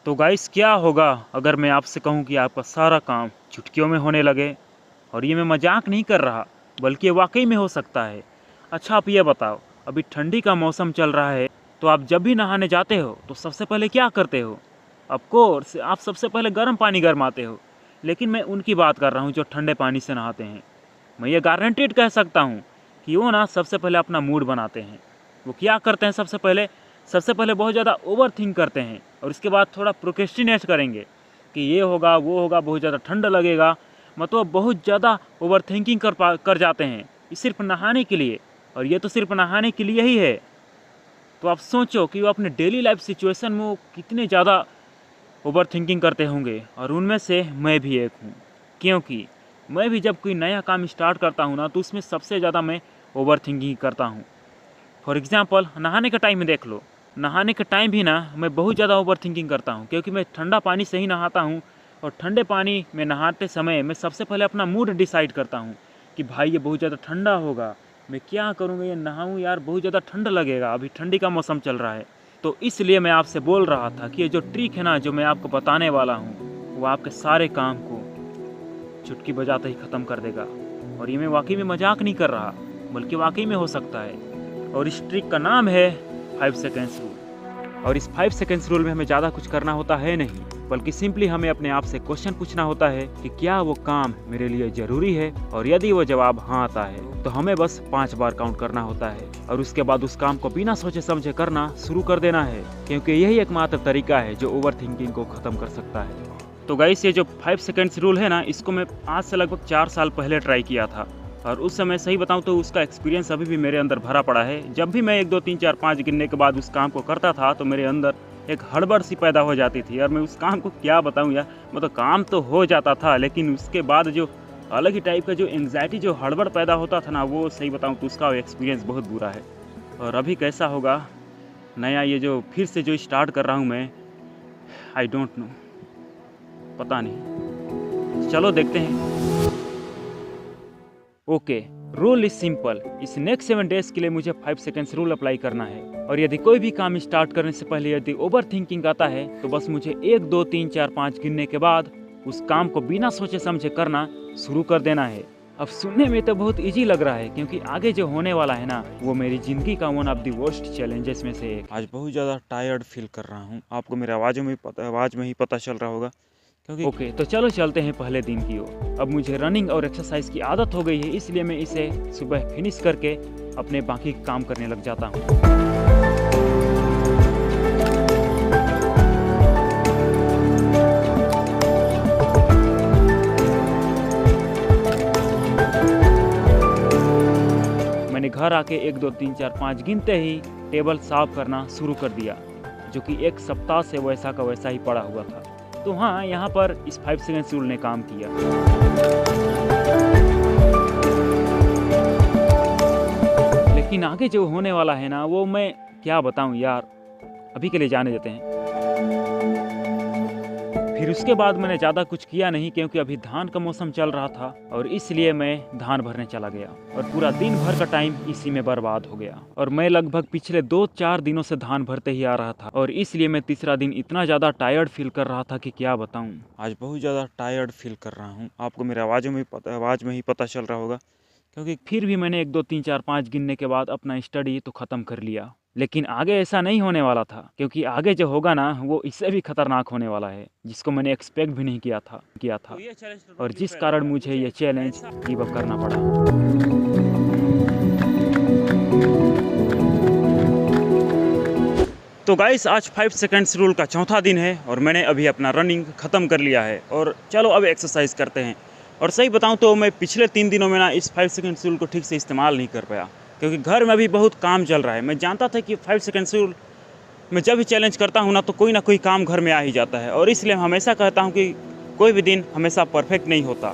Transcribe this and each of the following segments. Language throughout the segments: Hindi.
तो गाइस क्या होगा अगर मैं आपसे कहूं कि आपका सारा काम चुटकियों में होने लगे। और ये मैं मजाक नहीं कर रहा, बल्कि ये वाकई में हो सकता है। अच्छा आप ये बताओ, अभी ठंडी का मौसम चल रहा है, तो आप जब भी नहाने जाते हो तो सबसे पहले क्या करते हो? ऑफ कोर्स आप सबसे पहले गर्म पानी गरमाते हो। लेकिन मैं उनकी बात कर रहा हूँ जो ठंडे पानी से नहाते हैं। मैं ये गारंटेड कह सकता हूँ कि वो ना सबसे पहले अपना मूड बनाते हैं। वो क्या करते हैं, सबसे पहले बहुत ज़्यादा ओवर थिंक करते हैं और इसके बाद थोड़ा प्रोक्रेस्टिनेट करेंगे कि ये होगा वो होगा, बहुत ज़्यादा ठंड लगेगा, मतलब बहुत ज़्यादा ओवर थिंकिंग कर जाते हैं, ये सिर्फ नहाने के लिए। और ये तो सिर्फ नहाने के लिए ही है। तो आप सोचो कि वो अपने डेली लाइफ सिचुएशन में वो कितने ज़्यादा ओवर थिंकिंग करते होंगे। और उनमें से मैं भी एक हूँ, क्योंकि मैं भी जब कोई नया काम स्टार्ट करता हूँ ना, तो उसमें सबसे ज़्यादा मैं ओवर थिंकिंग करता हूँ। फॉर एग्ज़ाम्पल नहाने का टाइम में देख लो, नहाने के टाइम भी ना मैं बहुत ज़्यादा ओवर थिंकिंग करता हूँ, क्योंकि मैं ठंडा पानी से ही नहाता हूँ। और ठंडे पानी में नहाते समय मैं सबसे पहले अपना मूड डिसाइड करता हूँ कि भाई ये बहुत ज़्यादा ठंडा होगा, मैं क्या करूँगा, ये नहाऊँ यार, बहुत ज़्यादा ठंड लगेगा, अभी ठंडी का मौसम चल रहा है। तो इसलिए मैं आपसे बोल रहा था कि ये जो ट्रिक है ना, जो मैं आपको बताने वाला हूँ, वो आपके सारे काम को चुटकी बजाते ही ख़त्म कर देगा। और ये मैं वाकई में मजाक नहीं कर रहा, बल्कि वाकई में हो सकता है। और इस ट्रिक का नाम है 5 सेकेंड्स रूल। और इस 5 सेकेंड्स रूल में हमें ज़्यादा कुछ करना होता है नहीं, बल्कि सिंपली हमें अपने आप से क्वेश्चन पूछना होता है कि क्या वो काम मेरे लिए ज़रूरी है। और यदि वो जवाब हाँ आता है तो हमें बस 5 बार काउंट करना होता है। और उसके बाद उस काम को बिना सोचे समझे करना शुरू कर देना है, क्योंकि यही एकमात्र तरीका है जो ओवर थिंकिंग को ख़त्म कर सकता है। तो गाइस, ये जो 5 सेकेंड्स रूल है ना, इसको मैं आज से लगभग 4 साल पहले ट्राई किया था। और उस समय सही बताऊं तो उसका एक्सपीरियंस अभी भी मेरे अंदर भरा पड़ा है। जब भी मैं 1 2 3 4 5 गिनने के बाद उस काम को करता था तो मेरे अंदर एक हड़बड़ सी पैदा हो जाती थी। और मैं उस काम को क्या बताऊं यार, मतलब काम तो हो जाता था, लेकिन उसके बाद जो अलग ही टाइप का जो एंग्जाइटी, जो हड़बड़ पैदा होता था ना, वो सही बताऊं तो उसका एक्सपीरियंस बहुत बुरा है। और अभी कैसा होगा नया ये जो फिर से जो स्टार्ट कर रहा हूँ मैं, आई डोंट नो, पता नहीं, चलो देखते हैं। Okay, rule is simple. इस नेक्स्ट 7 डेज के लिए मुझे 5 सेकेंड्स रूल अप्लाई करना है। और यदि कोई भी काम स्टार्ट करने से पहले यदि ओवर थिंकिंग आता है तो बस मुझे 1 2 3 4 5 गिनने के बाद उस काम को बिना सोचे समझे करना शुरू कर देना है। अब सुनने में तो बहुत इजी लग रहा है, क्योंकि आगे जो होने वाला है ना, वो मेरी जिंदगी का one of the worst challenges में से एक। आज बहुत ज़्यादा टायर्ड फील कर रहा हूँ, आपको मेरे आवाज़ में ही पता चल रहा होगा, क्योंकि ओके तो चलो चलते हैं पहले दिन की ओर। अब मुझे रनिंग और एक्सरसाइज की आदत हो गई है, इसलिए मैं इसे सुबह फिनिश करके अपने बाकी काम करने लग जाता हूँ। मैंने घर आके 1 2 3 4 5 गिनते ही टेबल साफ करना शुरू कर दिया, जो कि 1 सप्ताह से वैसा का वैसा ही पड़ा हुआ था। तो हाँ, यहाँ पर इस 5 सेकेंड्स रूल ने काम किया। लेकिन आगे जो होने वाला है ना, वो मैं क्या बताऊँ यार, अभी के लिए जाने देते हैं। फिर उसके बाद मैंने ज़्यादा कुछ किया नहीं, क्योंकि अभी धान का मौसम चल रहा था और इसलिए मैं धान भरने चला गया और पूरा दिन भर का टाइम इसी में बर्बाद हो गया। और मैं लगभग पिछले 2-4 दिनों से धान भरते ही आ रहा था, और इसलिए मैं तीसरा दिन इतना ज़्यादा टायर्ड फील कर रहा था कि क्या बताऊँ। आज बहुत ज़्यादा टायर्ड फील कर रहा हूँ, आपको मेरे आवाज़ में ही पता चल रहा होगा, क्योंकि फिर भी मैंने 1 2 3 4 5 गिनने के बाद अपना स्टडी तो ख़त्म कर लिया। लेकिन आगे ऐसा नहीं होने वाला था, क्योंकि आगे जो होगा ना, वो इससे भी खतरनाक होने वाला है, जिसको मैंने एक्सपेक्ट भी नहीं किया था। और जिस कारण मुझे ये चैलेंज गिव अप करना पड़ा। तो गाइस, आज 5 सेकेंड्स रूल का चौथा दिन है और मैंने अभी अपना रनिंग ख़त्म कर लिया है। और चलो अब एक्सरसाइज करते हैं। और सही बताऊं तो मैं पिछले 3 दिनों में ना इस 5 सेकेंड्स रूल को ठीक से इस्तेमाल नहीं कर पाया, क्योंकि घर में अभी बहुत काम चल रहा है। मैं जानता था कि 5 सेकेंड्स रूल मैं जब भी चैलेंज करता हूँ ना, तो कोई ना कोई काम घर में आ ही जाता है। और इसलिए हमेशा कहता हूँ कि कोई भी दिन हमेशा परफेक्ट नहीं होता।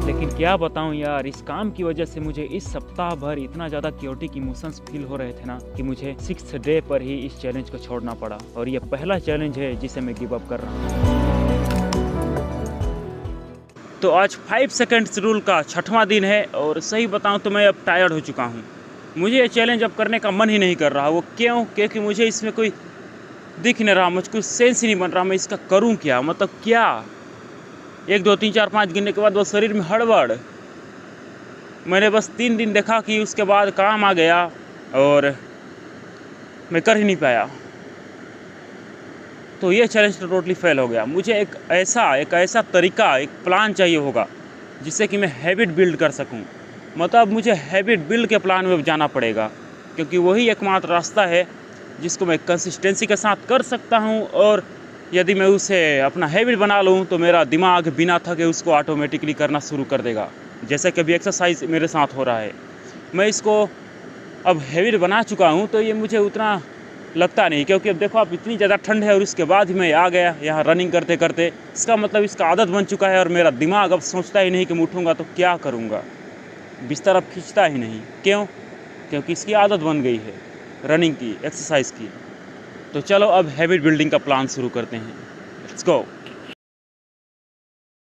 लेकिन क्या बताऊं यार, इस काम की वजह से मुझे इस सप्ताह भर इतना ज़्यादा क्योटिक इमोशंस फील हो रहे थे ना, कि मुझे 6th डे पर ही इस चैलेंज को छोड़ना पड़ा। और ये पहला चैलेंज है जिसे मैं गिव अप कर रहा हूँ। तो आज 5 सेकेंड्स रूल का 6वां दिन है और सही बताऊं तो मैं अब टायर्ड हो चुका हूं। मुझे ये चैलेंज अब करने का मन ही नहीं कर रहा। वो क्यों? क्योंकि मुझे इसमें कोई दिख नहीं रहा, मुझको सेंस ही नहीं बन रहा, मैं इसका करूं क्या, मतलब क्या। 1 2 3 4 5 गिनने के बाद वो शरीर में हड़बड़। मैंने बस 3 दिन देखा कि उसके बाद काम आ गया और मैं कर ही नहीं पाया। तो ये चैलेंज तो टोटली फेल हो गया। मुझे एक ऐसा तरीका, एक प्लान चाहिए होगा जिससे कि मैं हैबिट बिल्ड कर सकूं। मतलब मुझे हैबिट बिल्ड के प्लान में जाना पड़ेगा, क्योंकि वही एकमात्र रास्ता है जिसको मैं कंसिस्टेंसी के साथ कर सकता हूं। और यदि मैं उसे अपना हैबिट बना लूं तो मेरा दिमाग बिना थके उसको ऑटोमेटिकली करना शुरू कर देगा, जैसे कि अभी एक्सरसाइज मेरे साथ हो रहा है। मैं इसको अब हैबिट बना चुका हूं तो ये मुझे उतना लगता नहीं, क्योंकि अब देखो आप, इतनी ज़्यादा ठंड है और उसके बाद ही मैं आ गया यहाँ रनिंग करते करते। इसका मतलब इसका आदत बन चुका है और मेरा दिमाग अब सोचता ही नहीं कि मैं उठूँगा तो क्या करूँगा, बिस्तर अब खींचता ही नहीं। क्यों? क्योंकि इसकी आदत बन गई है रनिंग की, एक्सरसाइज की। तो चलो अब हैबिट बिल्डिंग का प्लान शुरू करते हैं। Let's go.